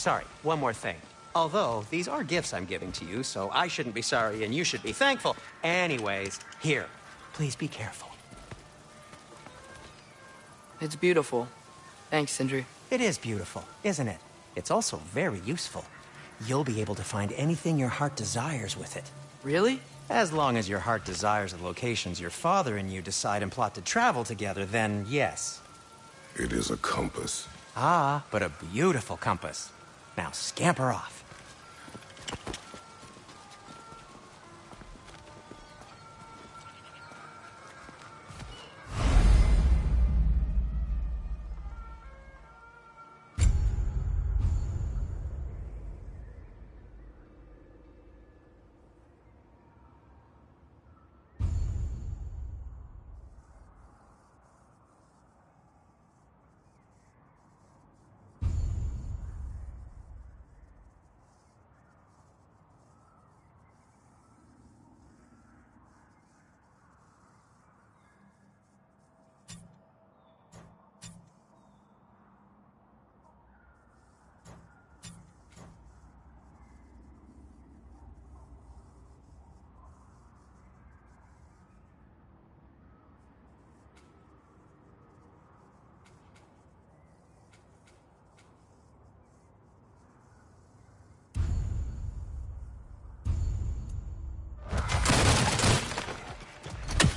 sorry, one more thing. Although, these are gifts I'm giving to you, so I shouldn't be sorry and you should be thankful. Anyways, here, please be careful. It's beautiful. Thanks, Sindri. It is beautiful, isn't it? It's also very useful. You'll be able to find anything your heart desires with it. Really? As long as your heart desires the locations your father and you decide and plot to travel together, then yes. It is a compass. Ah, but a beautiful compass. Now scamper off.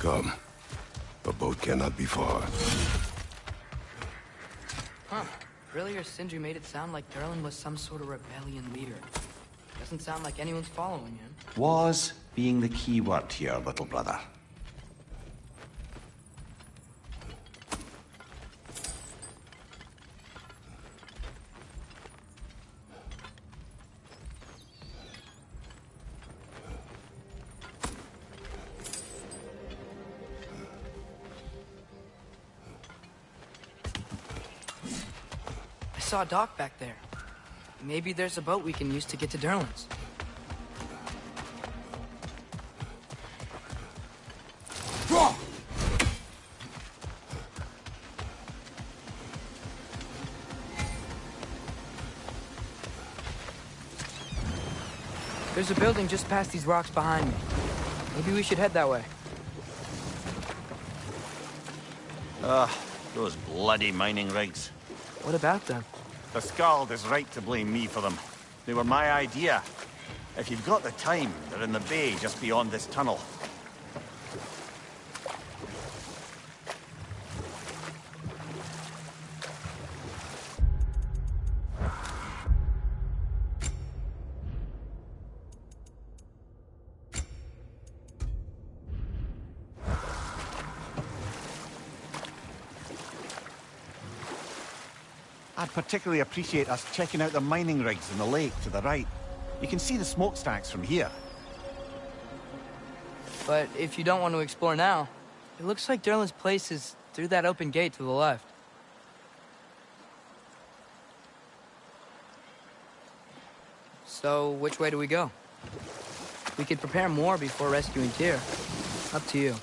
Come. The boat cannot be far. Huh. Earlier, Sindri made it sound like Durlin was some sort of rebellion leader. Doesn't sound like anyone's following him. Was being the key word here, little brother. I saw a dock back there. Maybe there's a boat we can use to get to Durlin's. There's a building just past these rocks behind me. Maybe we should head that way. Those bloody mining rigs. What about them? The Skald is right to blame me for them. They were my idea. If you've got the time, they're in the bay just beyond this tunnel. I'd particularly appreciate us checking out the mining rigs in the lake to the right. You can see the smokestacks from here. But if you don't want to explore now, it looks like Durlin's place is through that open gate to the left. So, which way do we go? We could prepare more before rescuing Tyr. Up to you.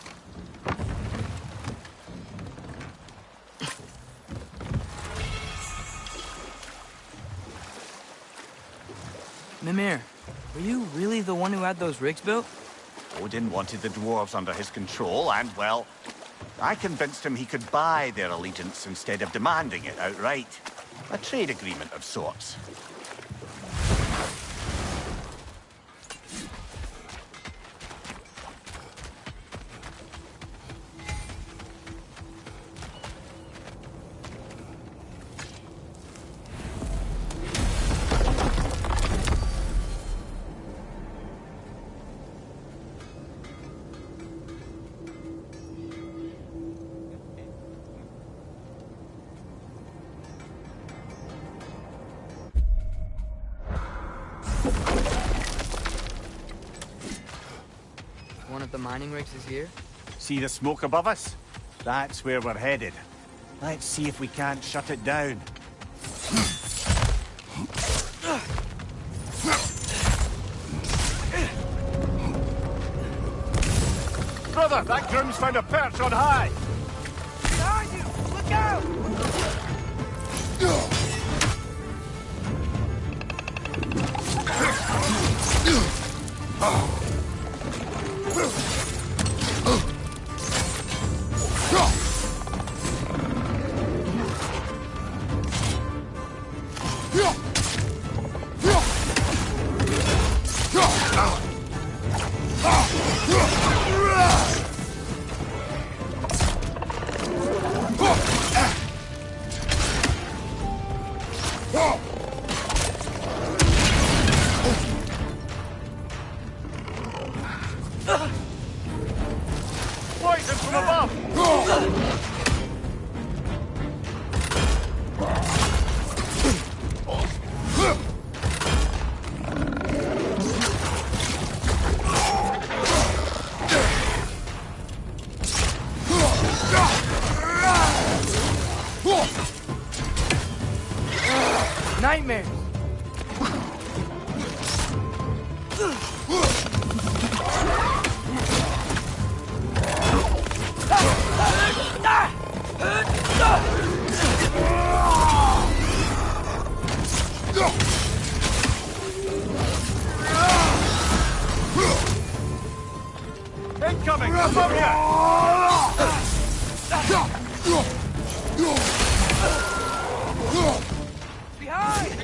Mimir, were you really the one who had those rigs built? Odin wanted the dwarves under his control, and, well, I convinced him he could buy their allegiance instead of demanding it outright. A trade agreement of sorts. One of the mining rigs is here? See the smoke above us? That's where we're headed. Let's see if we can't shut it down. Brother, that groom's found a perch on high! Behind you! Look out! Poison from above! Nightmares! Incoming! Above you! Behind!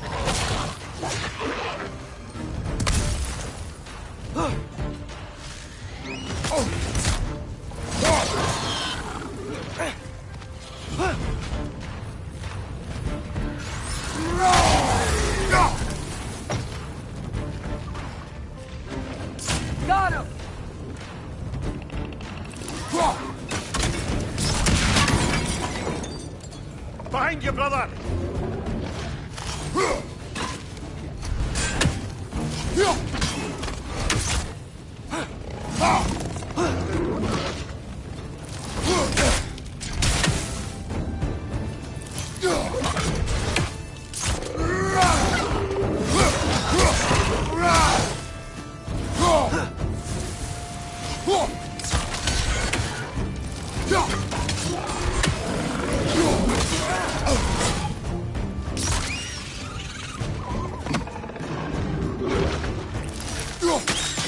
Got him! Behind you, brother!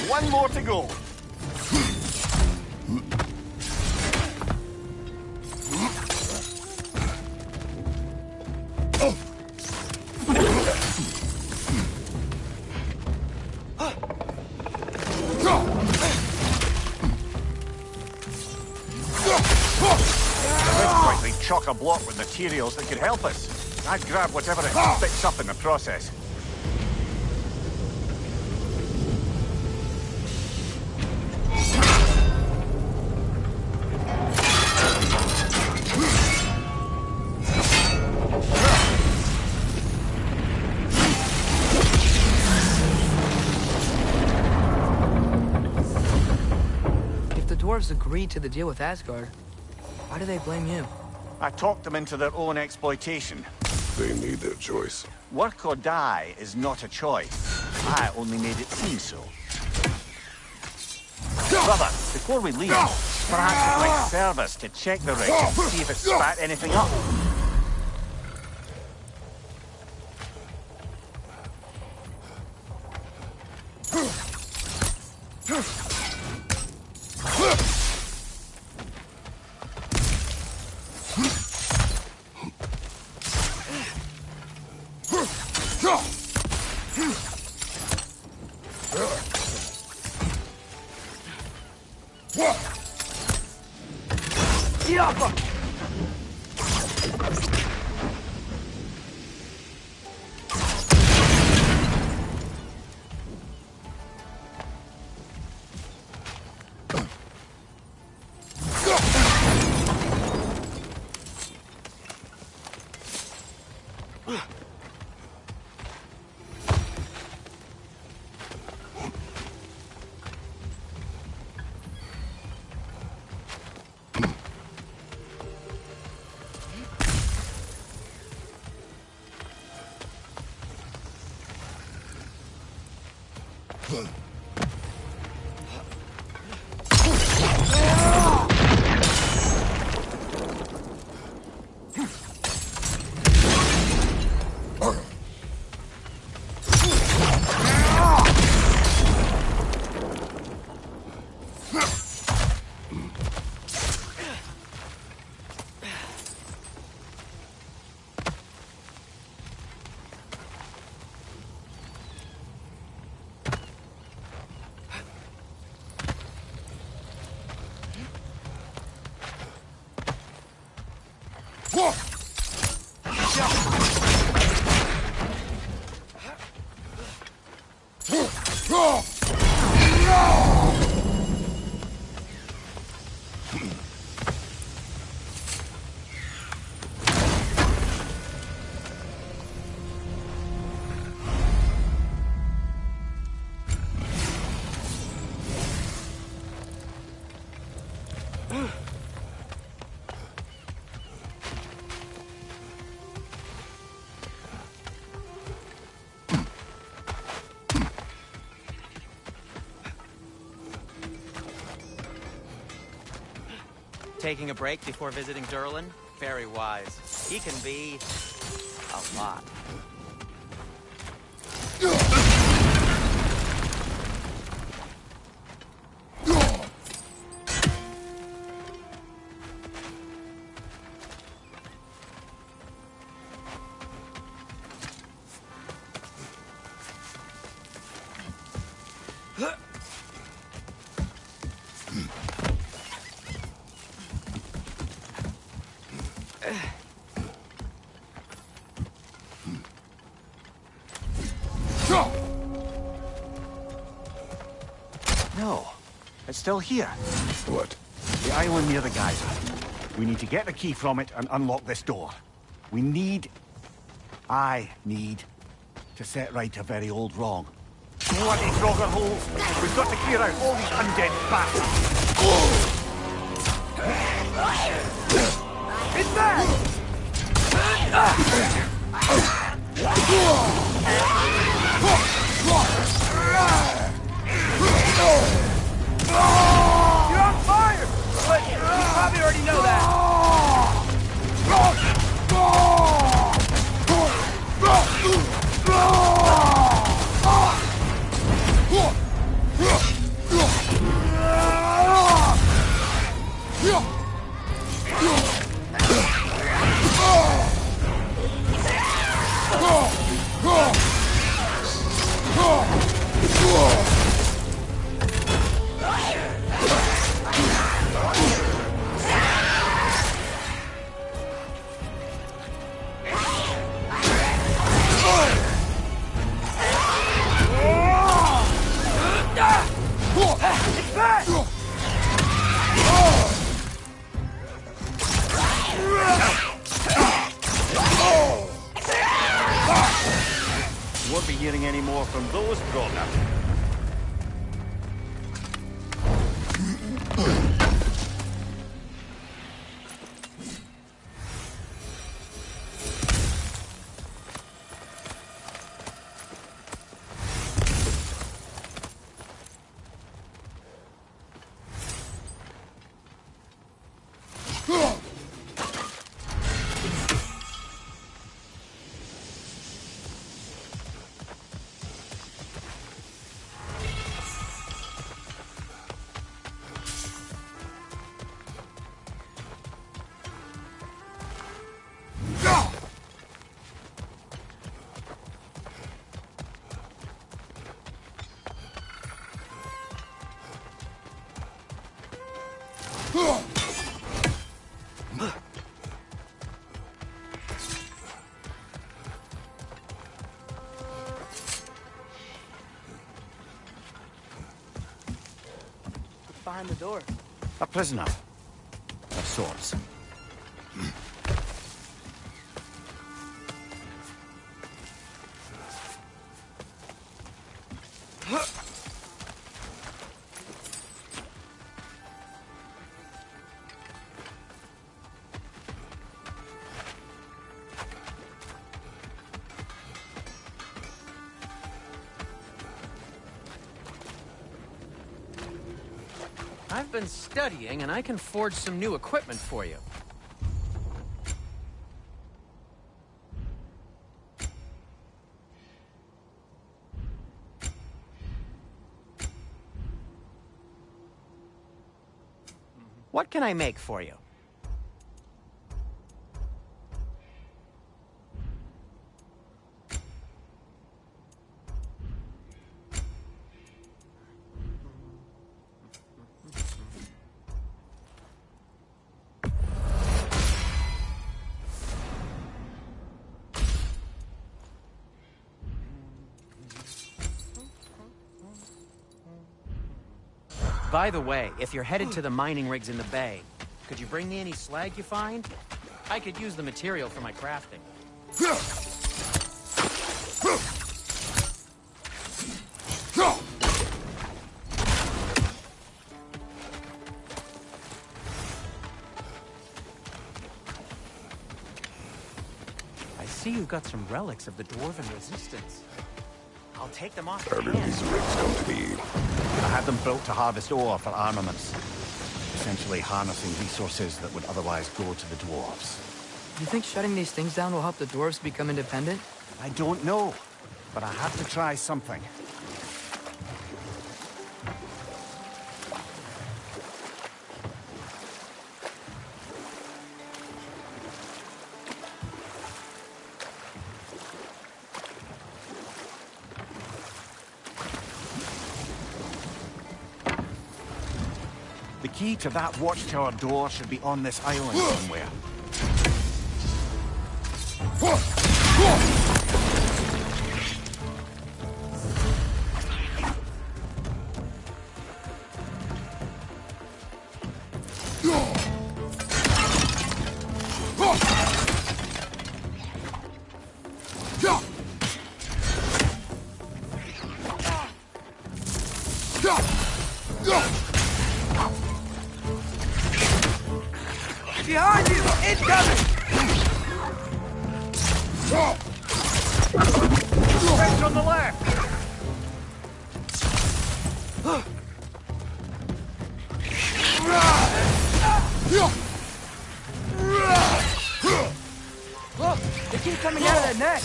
One more to go. Let's quickly chock a block with materials that could help us. I'd grab whatever it picks up in the process. If the dwarves agreed to the deal with Asgard, why do they blame you? I talked them into their own exploitation. They made their choice. Work or die is not a choice. I only made it seem so. Brother, before we leave, perhaps it might serve us to check the rig and see if it spat anything up. Taking a break before visiting Durlin? Very wise. He can be... a lot. No, it's still here. What? The island near the geyser. We need to get the key from it and unlock this door. I need to set right a very old wrong. Bloody Frogger holes! We've got to clear out all these undead bastards! It's back! You're on fire! But you probably already know that. Won't be hearing any more from those Frogger. Behind the door. A prisoner. Of sorts. I've been studying, and I can forge some new equipment for you. What can I make for you? By the way, if you're headed to the mining rigs in the bay, could you bring me any slag you find? I could use the material for my crafting. I see you've got some relics of the Dwarven Resistance. I'll take them off your How do hands. these rigs come to be? I had them built to harvest ore for armaments, essentially harnessing resources that would otherwise go to the dwarves. You think shutting these things down will help the dwarves become independent? I don't know, but I have to try something. The key to that watchtower door should be on this island somewhere. Behind you! Incoming! French on the left! Look! They keep coming out of that neck!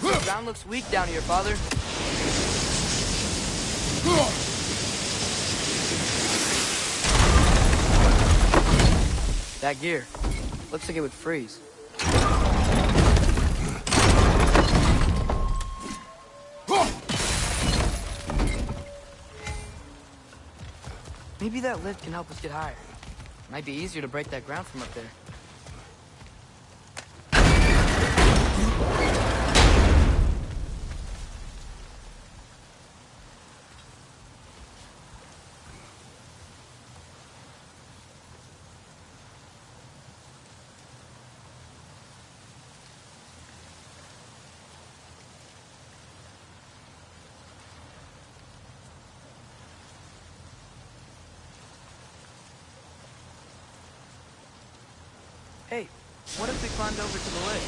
The ground looks weak down here, Father. That gear. Looks like it would freeze. Maybe that lift can help us get higher. Might be easier to break that ground from up there. Hey, what if we climbed over to the lake?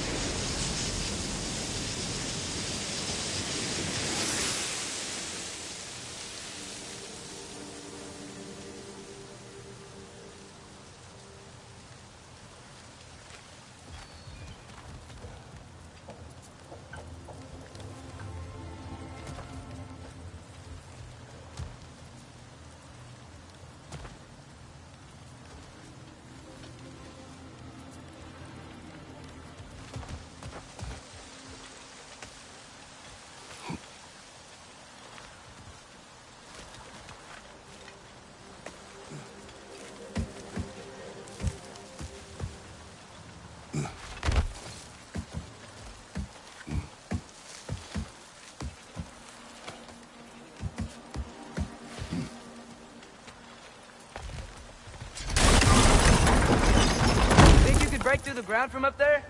Break through the ground from up there?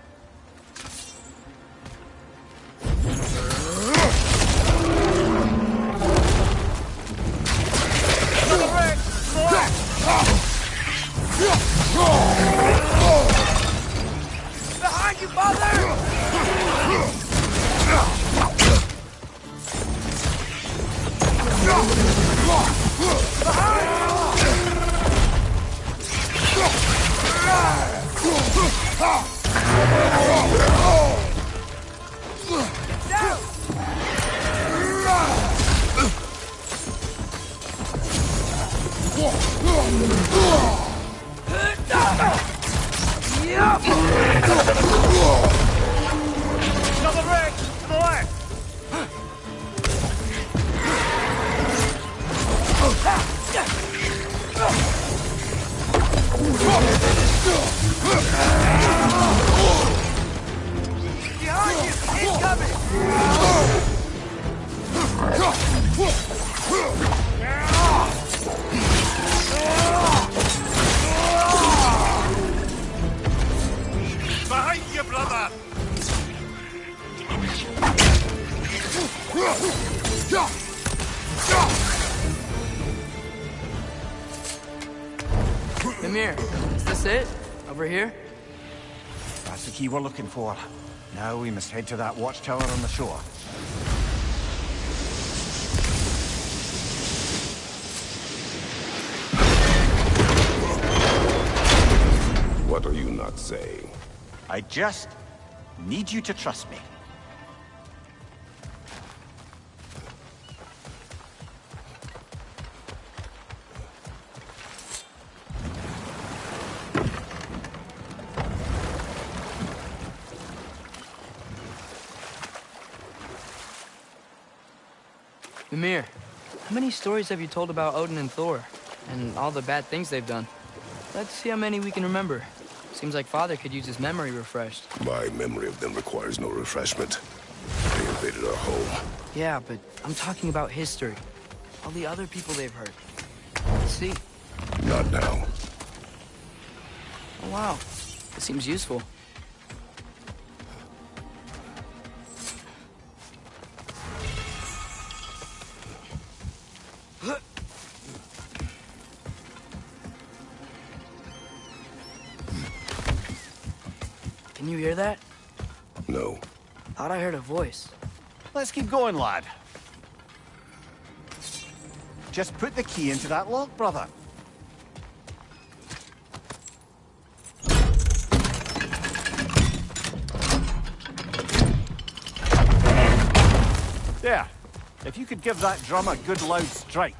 Another wreck! To the left! Behind you, father! Double rig! To the left! Behind you! Incoming! Behind you, brother! Mimir, is this it? Over here? That's the key we're looking for. Now we must head to that watchtower on the shore. What are you not saying? I just need you to trust me. Mimir, how many stories have you told about Odin and Thor? And all the bad things they've done? Let's see how many we can remember. Seems like Father could use his memory refreshed. My memory of them requires no refreshment. They invaded our home. Yeah, but I'm talking about history. All the other people they've hurt. See? Not now. Oh, wow. It seems useful. Can you hear that? No. Thought I heard a voice. Let's keep going, lad. Just put the key into that lock, brother. There. If you could give that drum a good loud strike.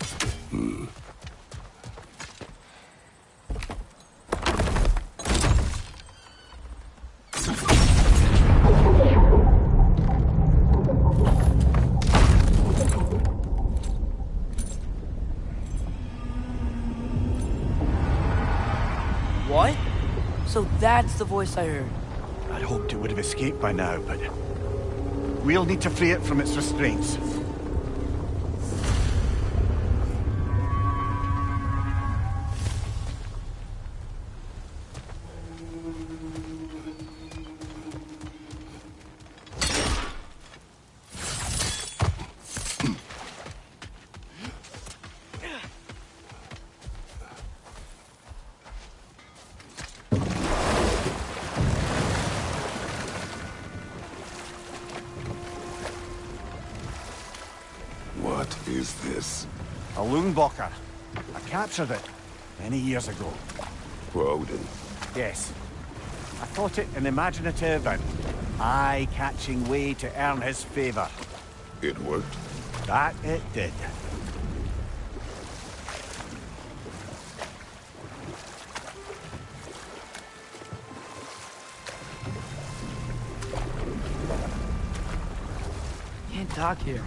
What? So that's the voice I heard. I'd hoped it would have escaped by now, but we'll need to free it from its restraints. What is this? A Loonbocker. I captured it many years ago. For Odin. Yes. I thought it an imaginative and eye-catching way to earn his favor. It worked? That it did. Can't talk here.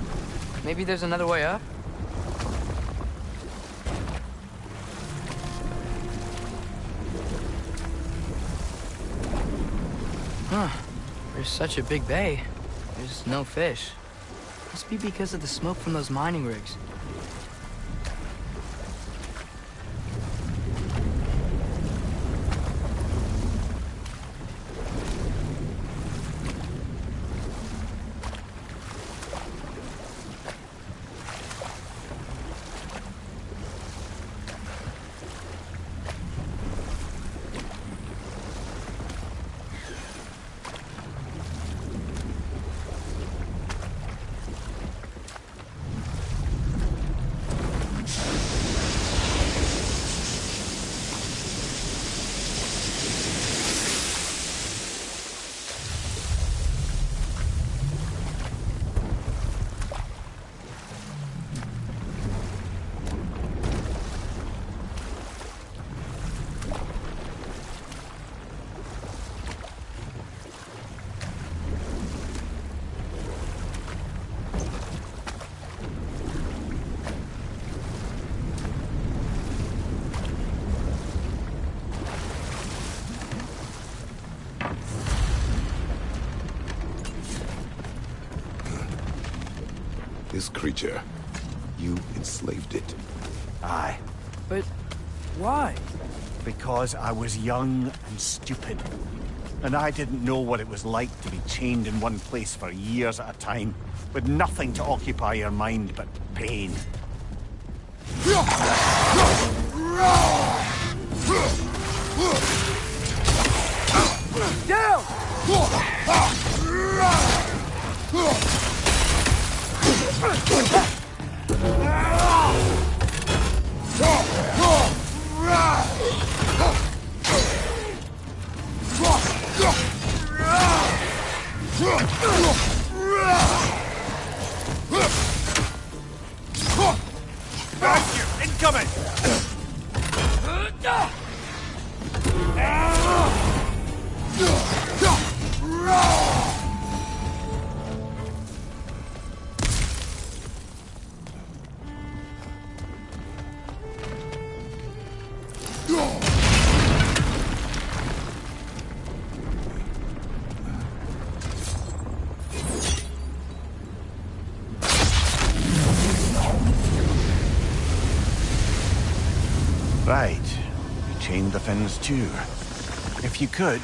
Maybe there's another way up? Huh. There's such a big bay. There's no fish. Must be because of the smoke from those mining rigs. This creature, you enslaved it. Aye. But why? Because I was young and stupid. And I didn't know what it was like to be chained in one place for years at a time, with nothing to occupy your mind but pain. Down! Back you! Incoming! Right. You chained the fins too. If you could...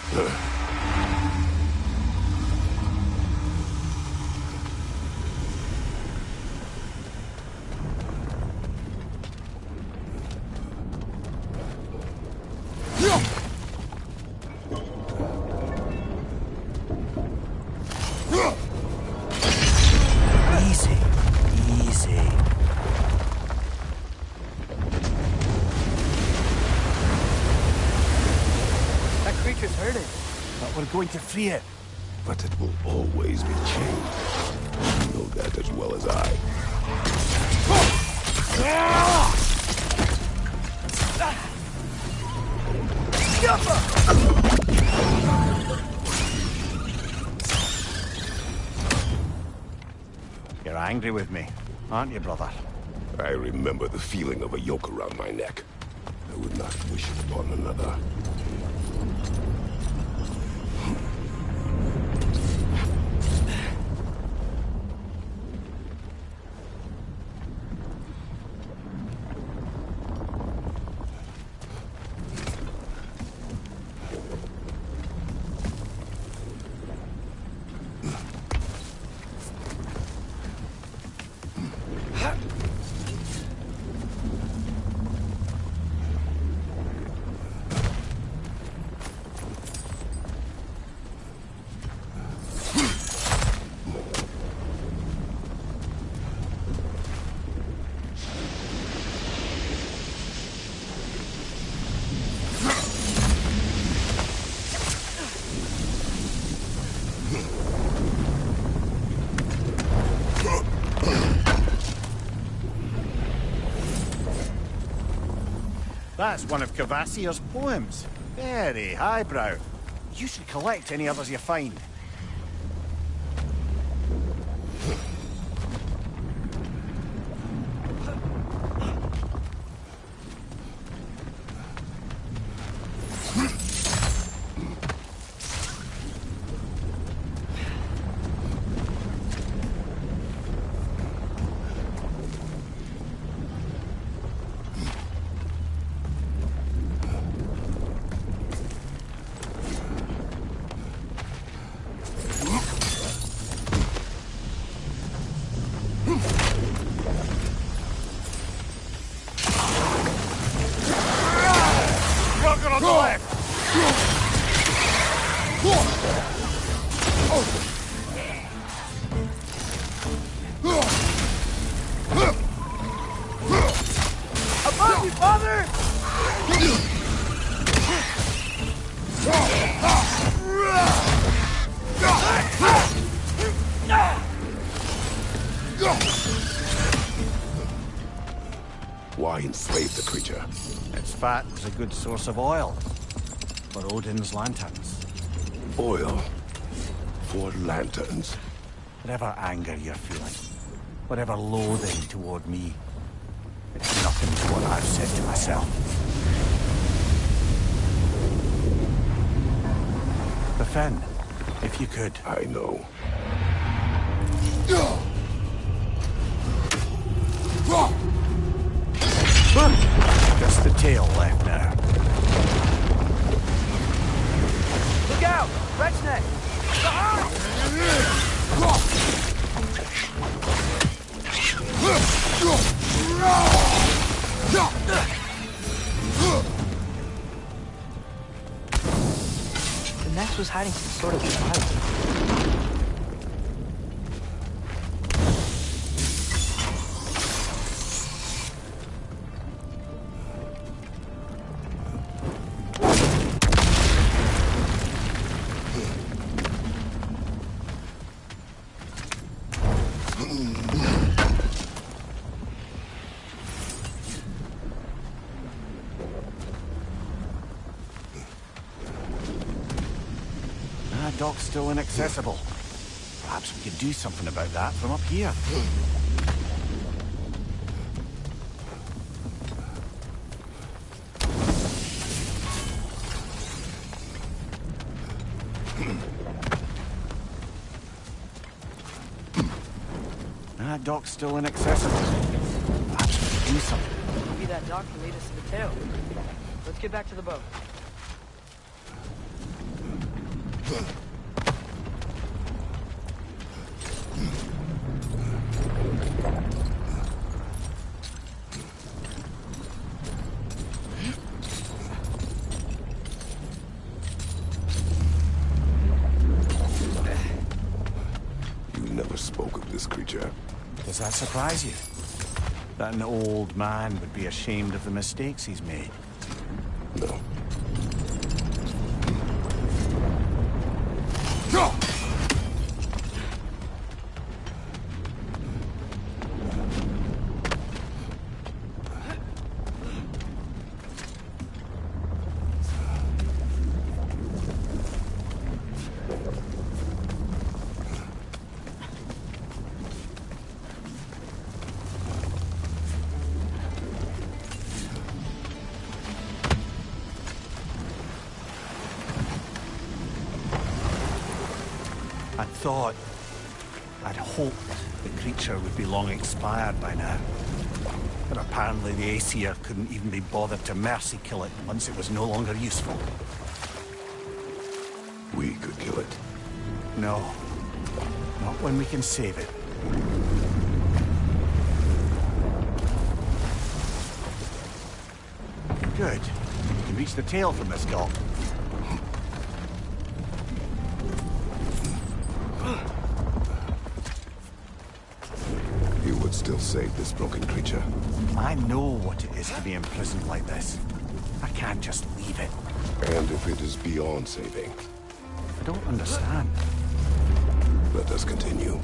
Easy. Easy. That creature's hurting. But we're going to free it. But it will always be chained. You know that as well as I. You're angry with me, aren't you, brother? I remember the feeling of a yoke around my neck. I would not wish it upon another. That's one of Cavassier's poems. Very highbrow. You should collect any others you find. Rocket on the left! Above you, father! Why enslave the creature? Its fat was a good source of oil for Odin's lanterns. Oil for lanterns. Whatever anger you're feeling, whatever loathing toward me, it's nothing to what I've said to myself. The Finn, if you could. I know. Just the tail left now. Look out! Red's neck! The nest was hiding some sort of survival. Dock's still inaccessible. Perhaps we could do something about that from up here. That dock's still inaccessible. Perhaps we could do something. Maybe that dock can lead us to the tail. Let's get back to the boat. Does that surprise you? That an old man would be ashamed of the mistakes he's made? No. I'd hoped the creature would be long expired by now. But apparently the Aesir couldn't even be bothered to mercy kill it once it was no longer useful. We could kill it. No. Not when we can save it. Good. We can reach the tail from this dock. You would still save this broken creature. I know what it is to be imprisoned like this. I can't just leave it. And if it is beyond saving, I don't understand. let us continue.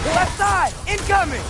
Left side! Incoming!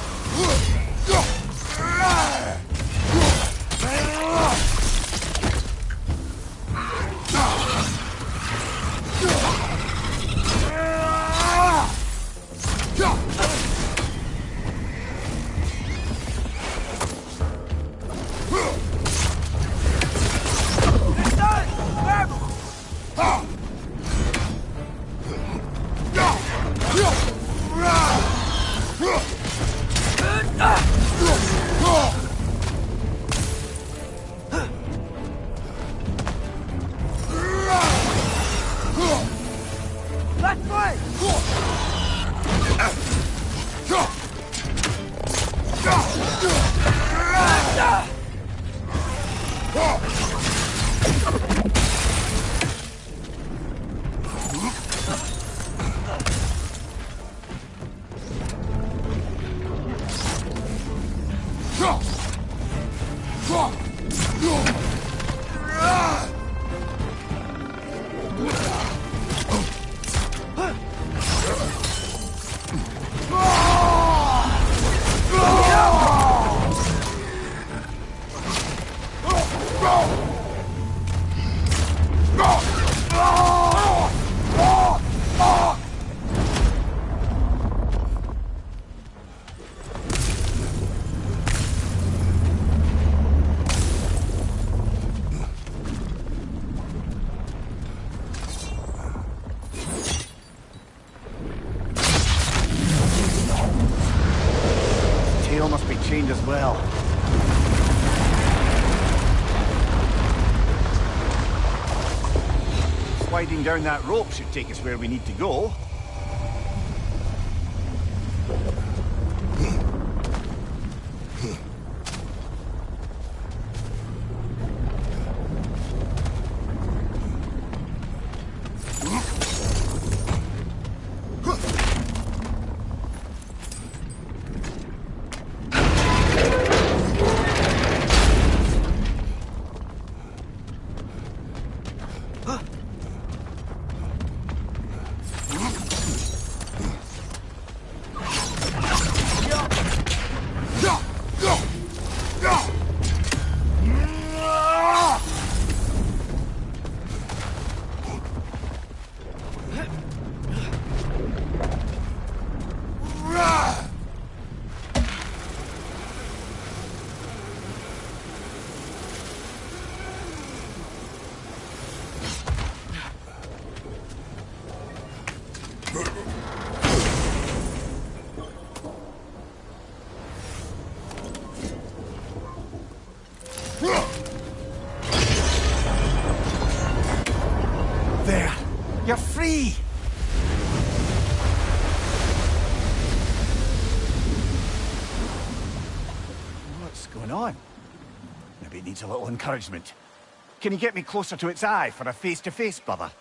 sliding down that rope should take us where we need to go. There! You're free! What's going on? Maybe it needs a little encouragement. Can you get me closer to its eye for a face-to-face, brother?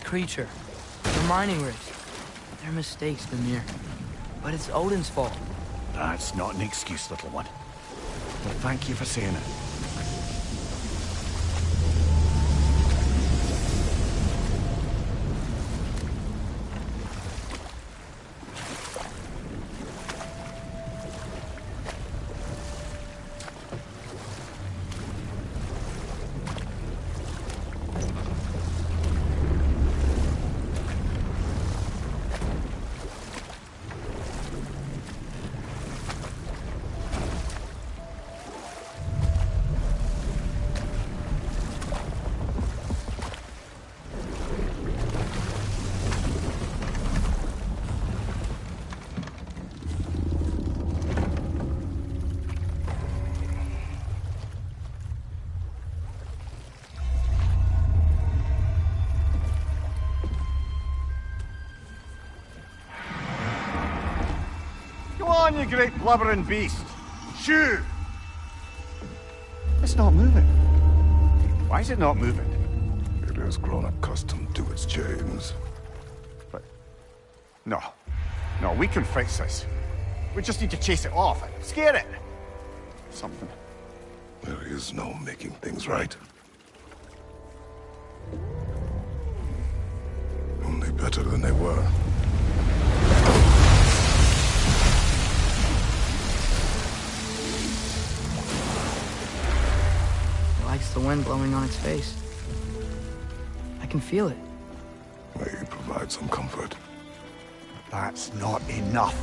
Creature. The mining rigs. They're mistakes, Mimir. But it's Odin's fault. That's not an excuse, little one. But thank you for saying it. You great blubbering beast! Shoo! It's not moving. Why is it not moving? It has grown accustomed to its chains. But... No. No, we can fix this. We just need to chase it off and scare it. Something. There is no making things right. Only better than they were. Likes the wind blowing on its face. I can feel it. May provide some comfort. That's not enough.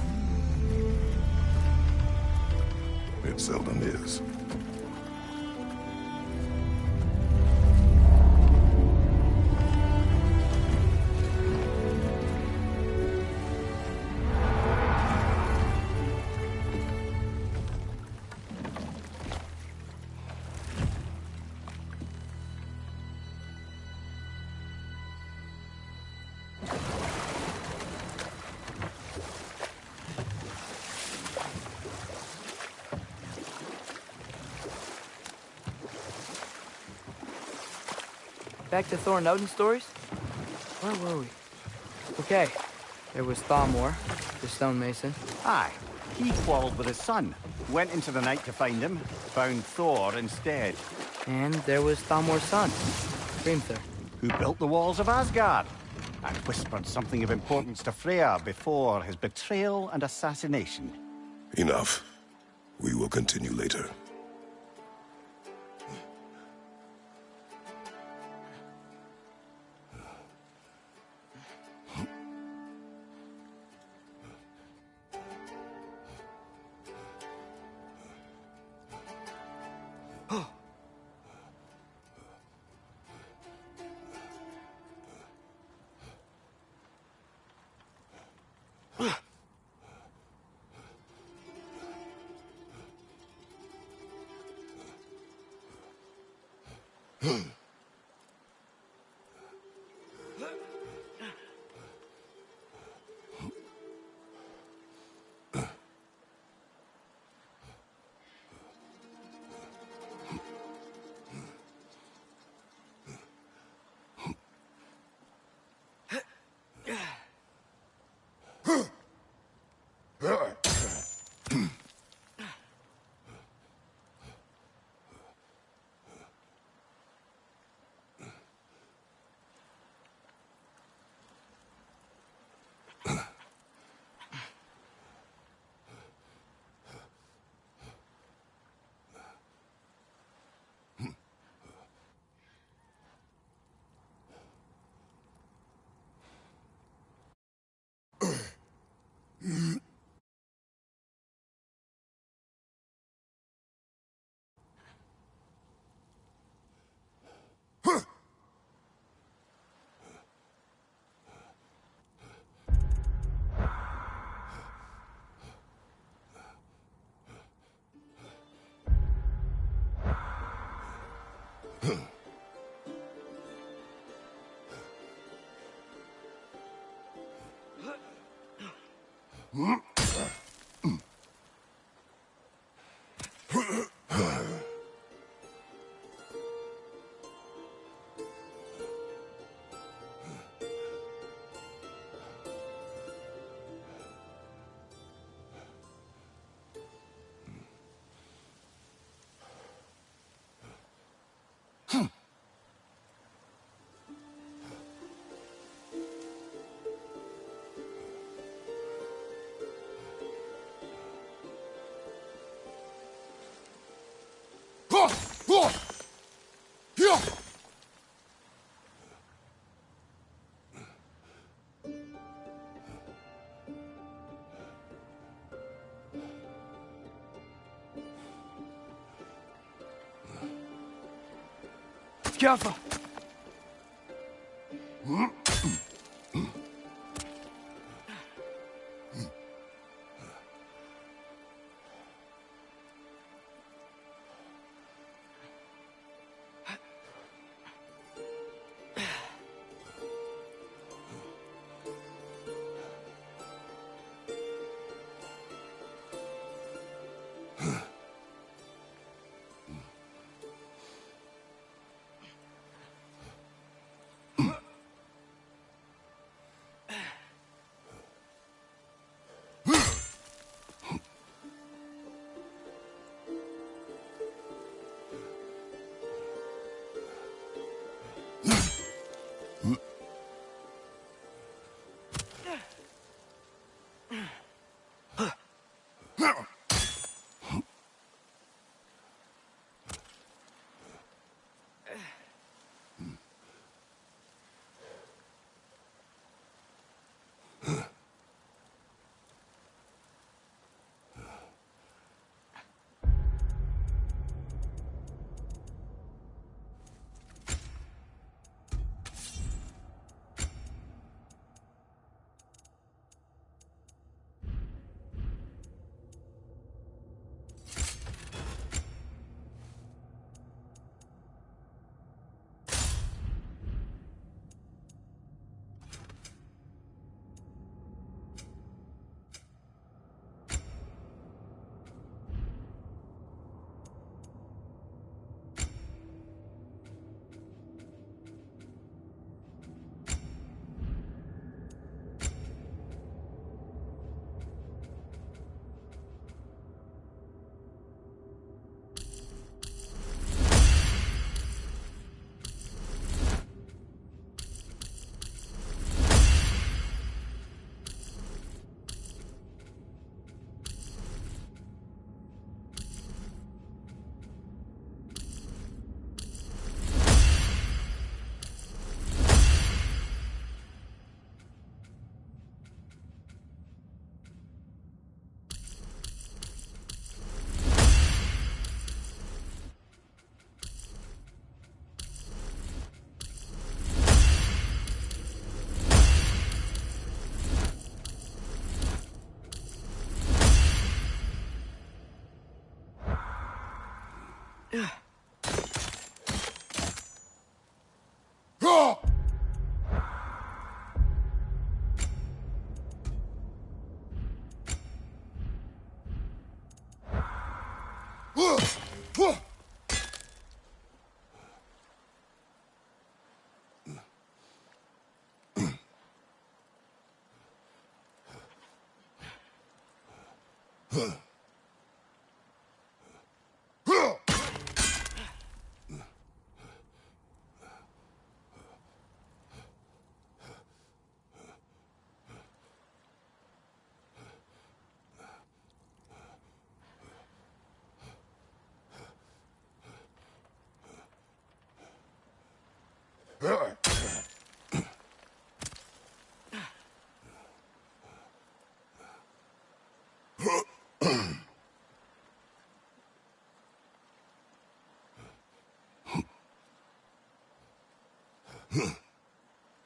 It seldom is. Back to Thor and Odin stories? Where were we? Okay, there was Thalmor, the stonemason. Aye. He quarreled with his son. Went into the night to find him. Found Thor instead. And there was Thalmor's son, Hrimthur. Who built the walls of Asgard. And whispered something of importance to Freya before his betrayal and assassination. Enough. We will continue later. Careful.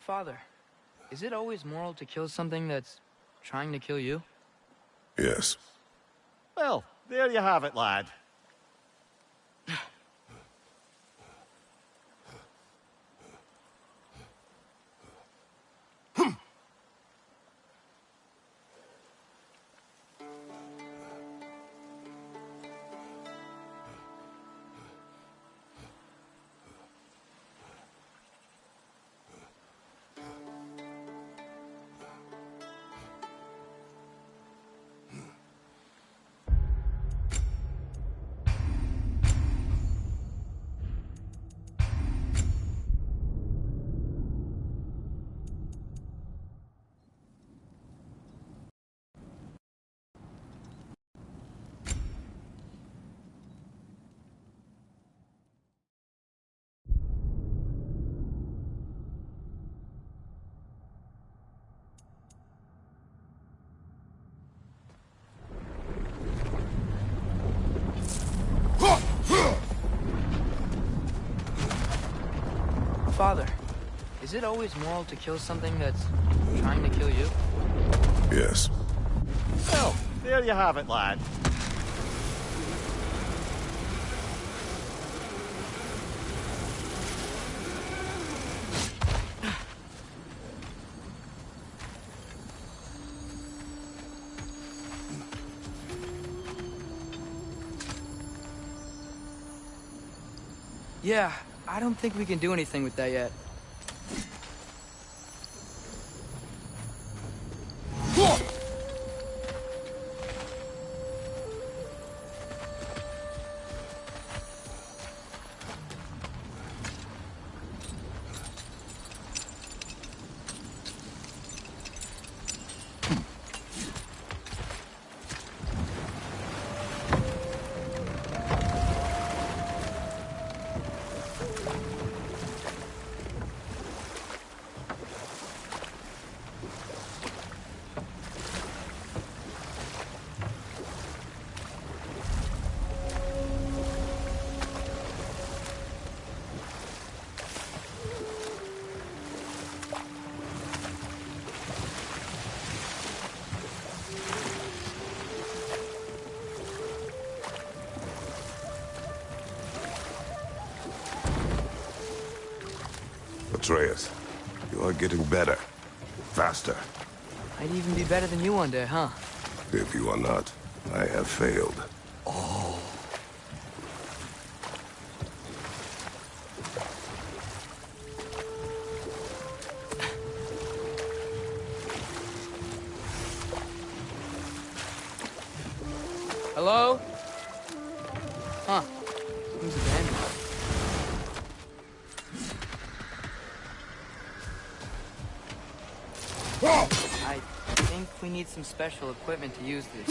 Father, is it always moral to kill something that's trying to kill you? Yes. Well, there you have it, lad. Father, is it always moral to kill something that's trying to kill you? Yes. Well, there you have it, lad. Yeah, I don't think we can do anything with that yet. Atreus, you are getting better. Faster. I'd even be better than you one day, huh? If you are not, I have failed. Hello? Huh. Seems abandoned. I think we need some special equipment to use this.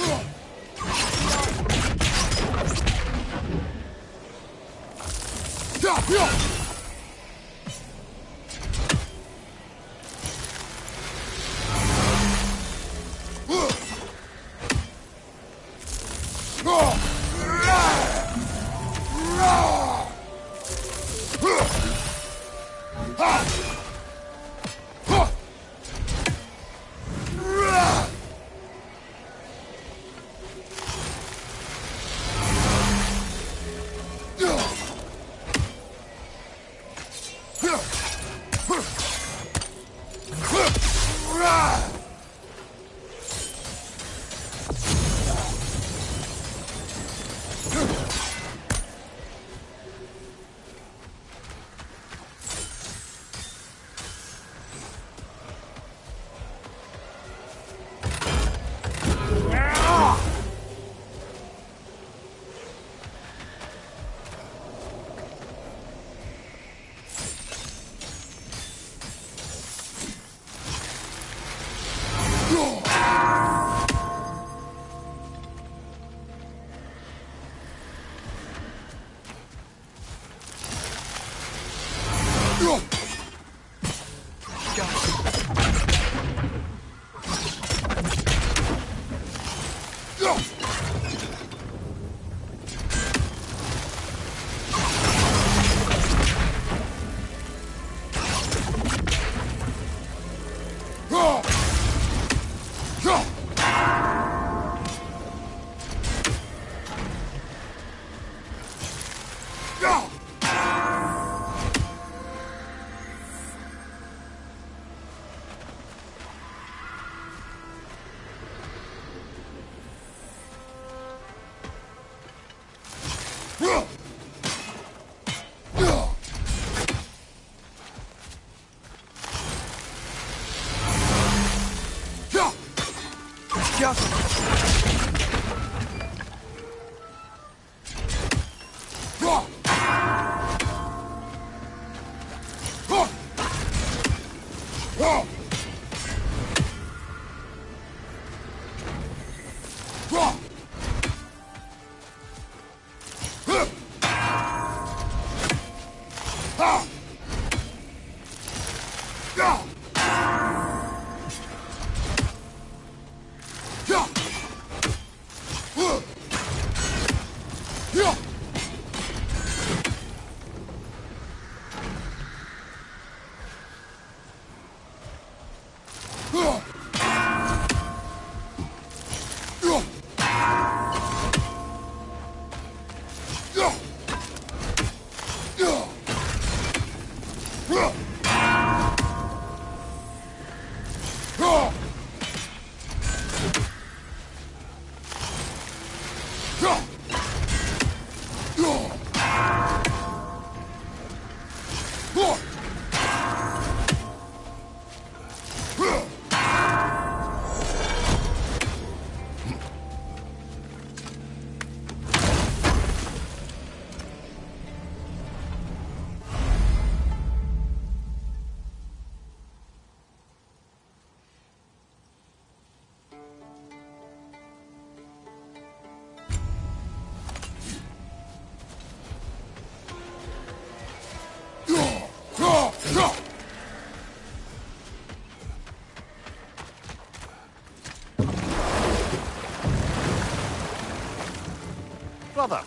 Brother,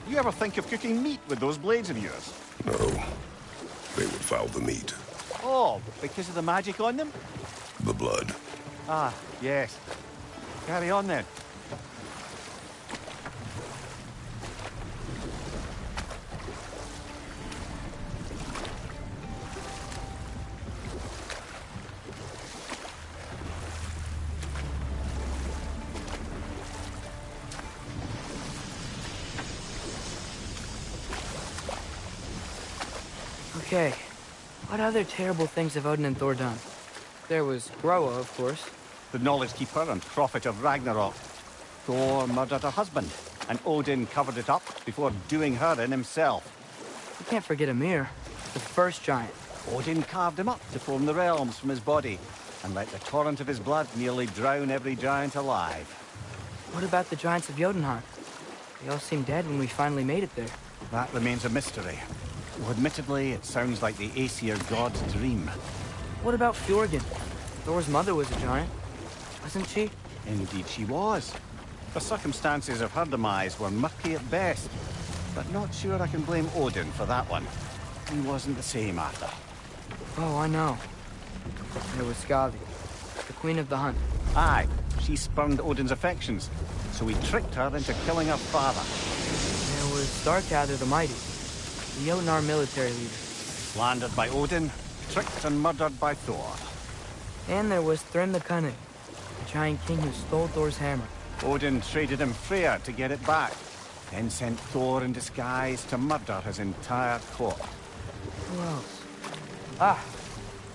you ever think of cooking meat with those blades of yours? No. They would foul the meat. Oh, because of the magic on them? The blood. Ah, yes. Carry on then. Okay, what other terrible things have Odin and Thor done? There was Groa, of course. The Knowledge Keeper and Prophet of Ragnarok. Thor murdered her husband, and Odin covered it up before doing her in himself. You can't forget Ymir, the first giant. Odin carved him up to form the realms from his body, and let the torrent of his blood nearly drown every giant alive. What about the giants of Jotunheim? They all seemed dead when we finally made it there. That remains a mystery. Well, admittedly, it sounds like the Aesir god's dream. What about Fjorgyn? Thor's mother was a giant, wasn't she? Indeed she was. The circumstances of her demise were murky at best, but not sure I can blame Odin for that one. He wasn't the same after. Oh, I know. There was Skavi, the queen of the hunt. Aye, she spurned Odin's affections, so he tricked her into killing her father. There was Starkadr the Mighty, the Jotnar military leader. Slandered by Odin, tricked and murdered by Thor. And there was Thrym the Cunning, the giant king who stole Thor's hammer. Odin traded him Freyr to get it back, then sent Thor in disguise to murder his entire court. Who else? Ah,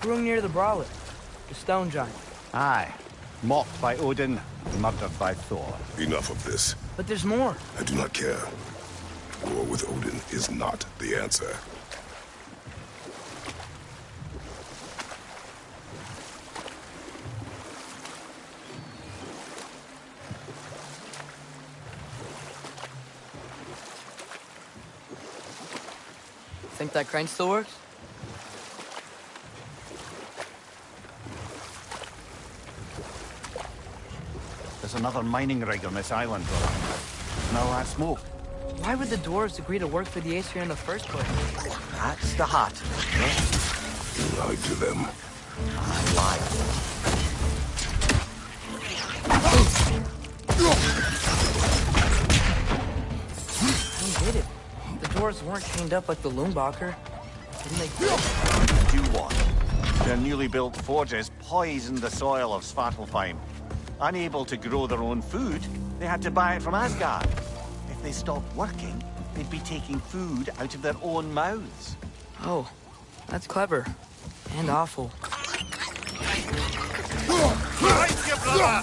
Hrungnir the Brawler, the stone giant. Aye, mocked by Odin, murdered by Thor. Enough of this. But there's more. I do not care. War with Odin is not the answer. Think that crane still works? There's another mining rig on this island, brother. Smell that smoke? Why would the dwarves agree to work for the Aesir in the first place? That's the heart. You lied to them. I lied. Who did it? The dwarves weren't chained up like the Loombacher. Didn't they? Do what? Their newly built forges poisoned the soil of Svartalfheim. Unable to grow their own food, they had to buy it from Asgard. If they stopped working, they'd be taking food out of their own mouths. Oh, that's clever. And awful. Right, you brother!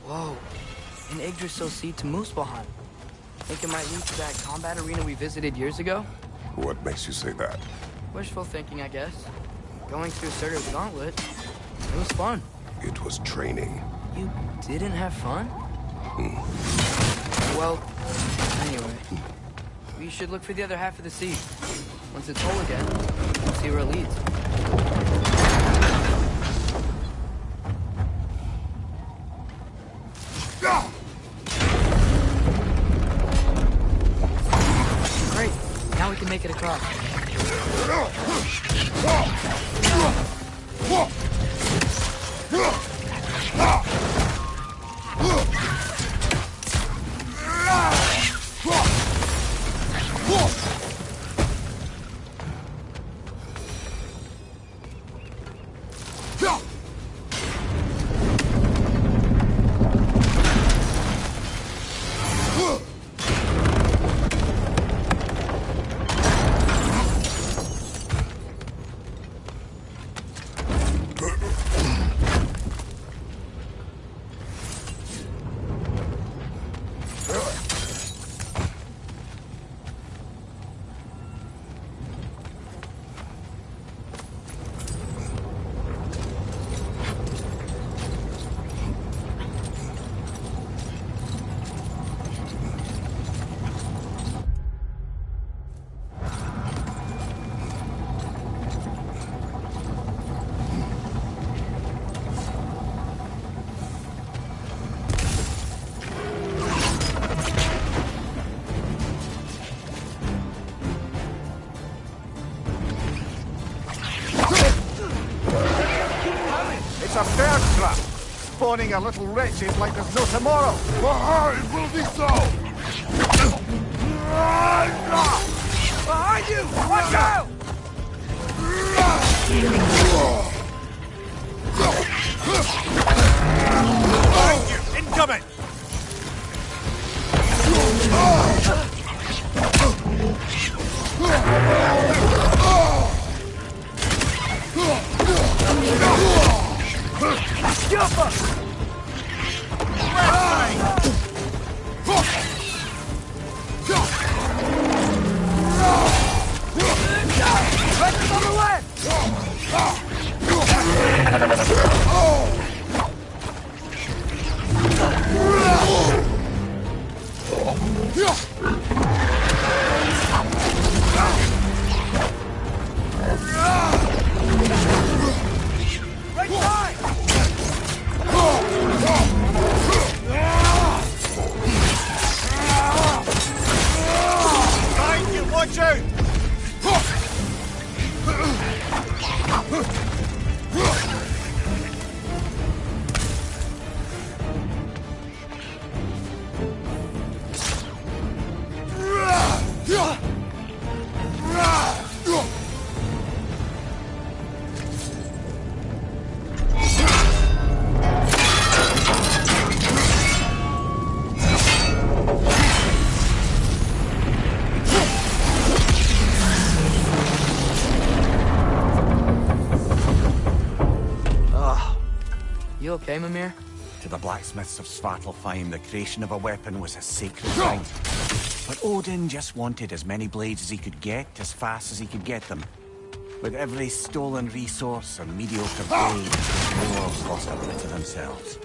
Whoa. An Yggdrasil seed to Muspelheim. Think it might lead to that combat arena we visited years ago? What makes you say that? Wishful thinking, I guess. Going through Surtur's gauntlet. It was fun. It was training. You didn't have fun? Well, anyway. We should look for the other half of the seed. Once it's whole again, we'll see where it leads. Great. Now we can make it across. It's a bird trap, spawning a little wretches like there's no tomorrow. It will be so! Behind you! Watch out! Behind you! Incoming! Watch out! You okay, Mimir? To the blacksmiths of Svartalfheim, the creation of a weapon was a sacred thing. But Odin just wanted as many blades as he could get, as fast as he could get them. With every stolen resource and mediocre blade, the dwarves lost a bit of themselves.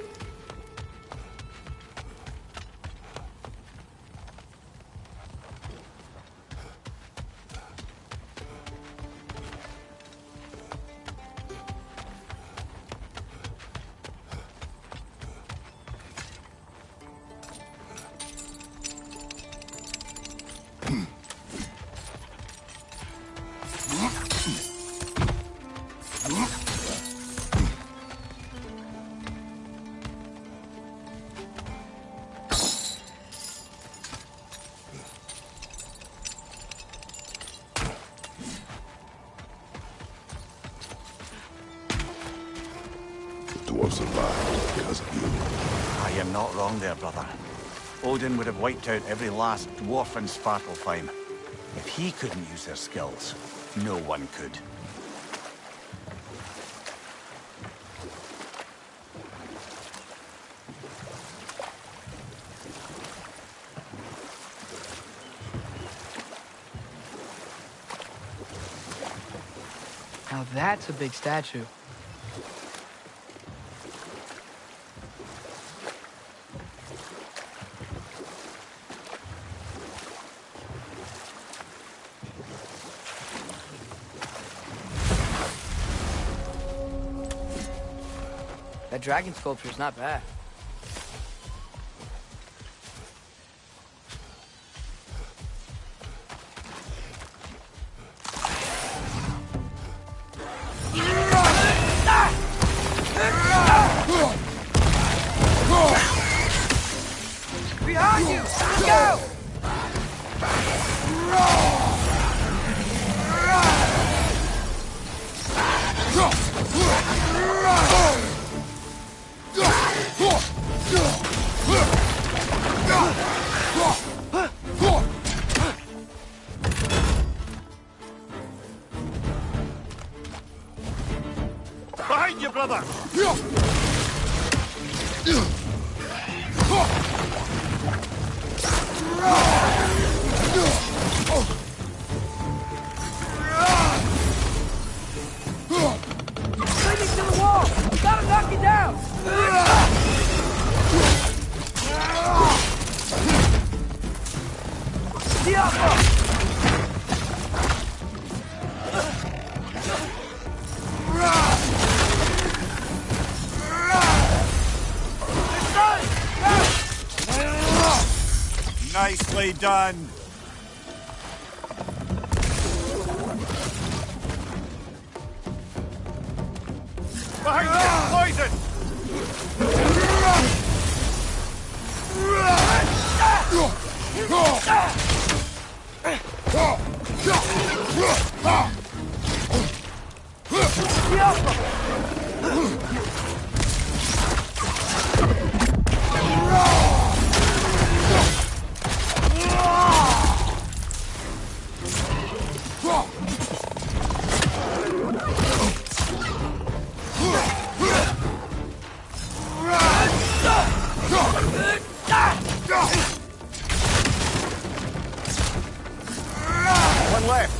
Thor survived because of you. I am not wrong there, brother. Odin would have wiped out every last dwarf in Svartalfheim. If he couldn't use their skills, no one could. Now that's a big statue. That dragon sculpture is not bad. Behind you! Go! Behind you, brother! Leading to the wall! Gotta knock you down! Diablo! Nicely done. Behind you, poison! One left.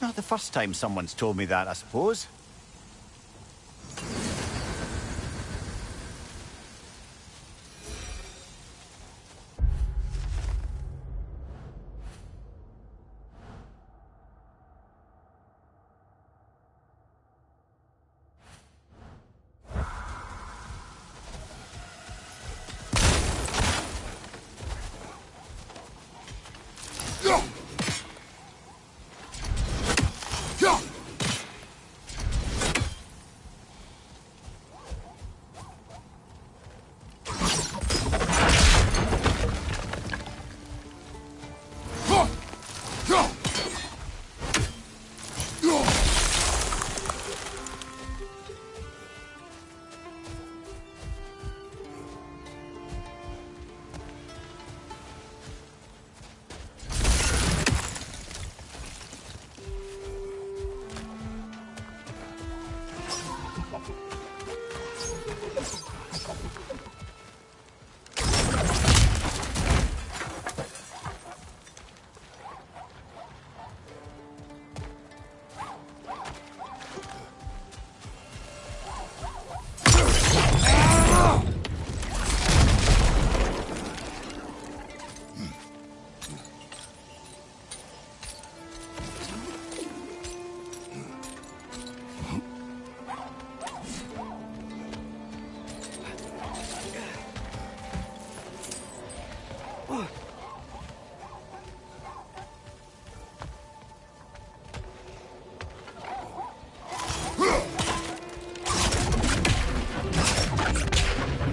Not the first time someone's told me that, I suppose. We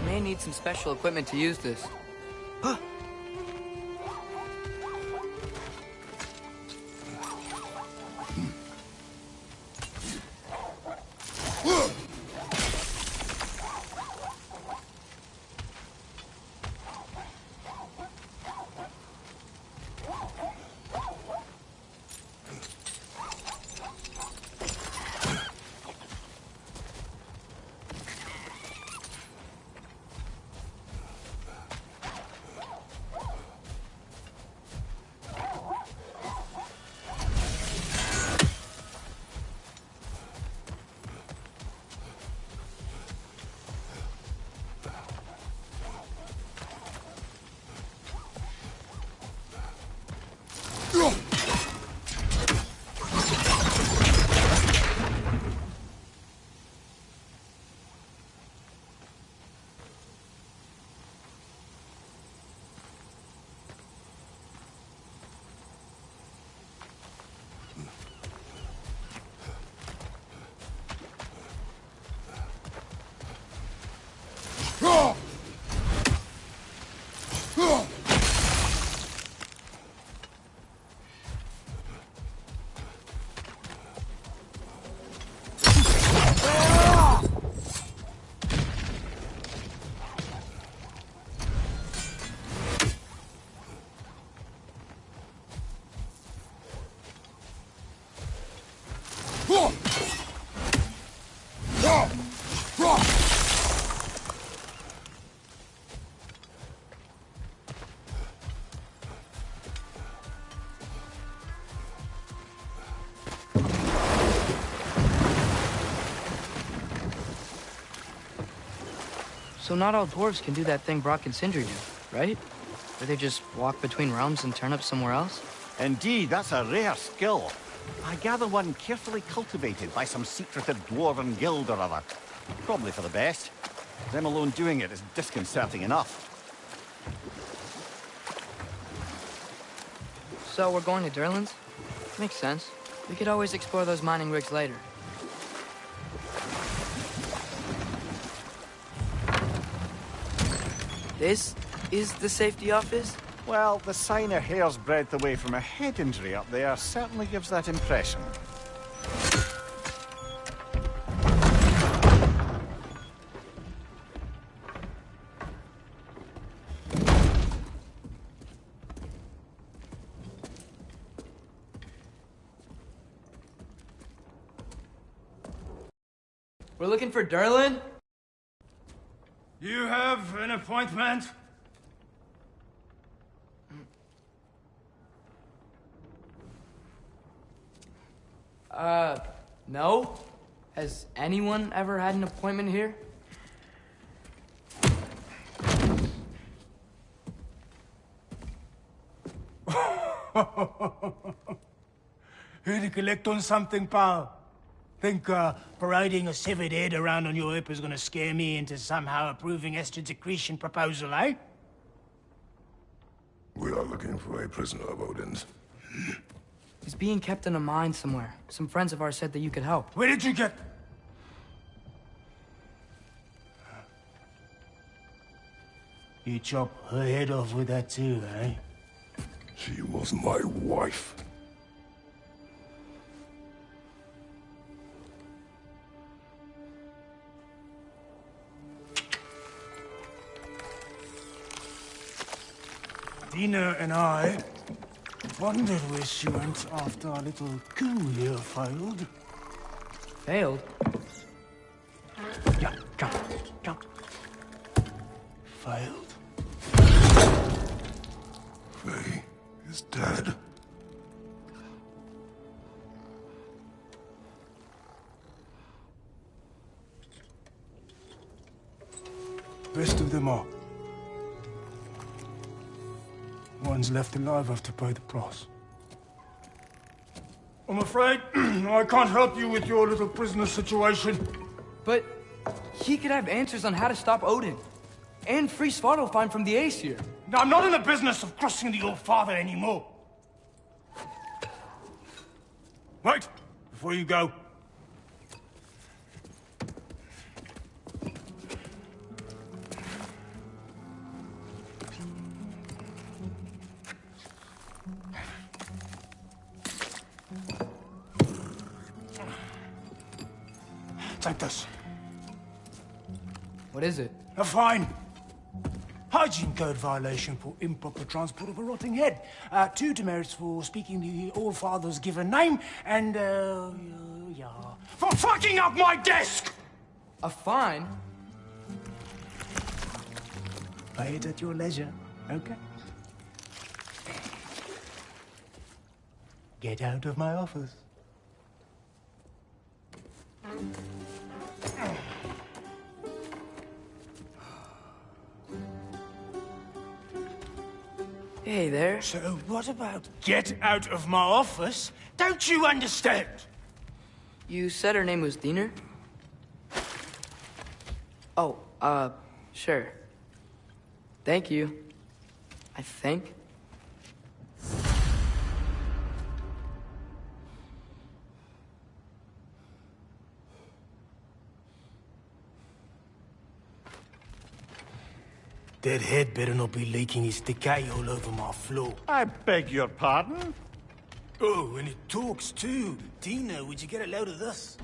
may need some special equipment to use this. So not all dwarves can do that thing Brock and Sindri do, right? Where they just walk between realms and turn up somewhere else? Indeed, that's a rare skill. I gather one carefully cultivated by some secretive dwarven guild or other. Probably for the best. Them alone doing it is disconcerting enough. So we're going to Durlan's? Makes sense. We could always explore those mining rigs later. This is the safety office? Well, the sign a hair's breadth away from a head injury up there certainly gives that impression. We're looking for Durlan? You have an appointment? No. Has anyone ever had an appointment here? Here to collect on something, pal? Think, parading a severed head around on your hip is gonna scare me into somehow approving Esther's accretion proposal, eh? We are looking for a prisoner of Odin's. He's being kept in a mine somewhere. Some friends of ours said that you could help. Where did you get... You chop her head off with that too, eh? She was my wife. Dina and I wondered where she went after our little coup here failed. Failed? Yeah, jump, jump. Failed. Faye is dead. Rest of them are. Ones left alive have to pay the price. I'm afraid I can't help you with your little prisoner situation. But he could have answers on how to stop Odin. And free Svartalfheim from the Aesir. Now, I'm not in the business of crossing the All Father anymore. Right, before you go. Take this. What is it? A fine. Hygiene code violation for improper transport of a rotting head. 2 demerits for speaking the All-Father's given name, and, yeah. For fucking up my desk! A fine? Pay it at your leisure, okay? Get out of my office. Hey there. So what about get out of my office? Don't you understand? You said her name was Diener? Oh, sure. Thank you. I think. That head better not be leaking his decay all over my floor. I beg your pardon? Oh, and it talks too. Tina, would you get a load of this?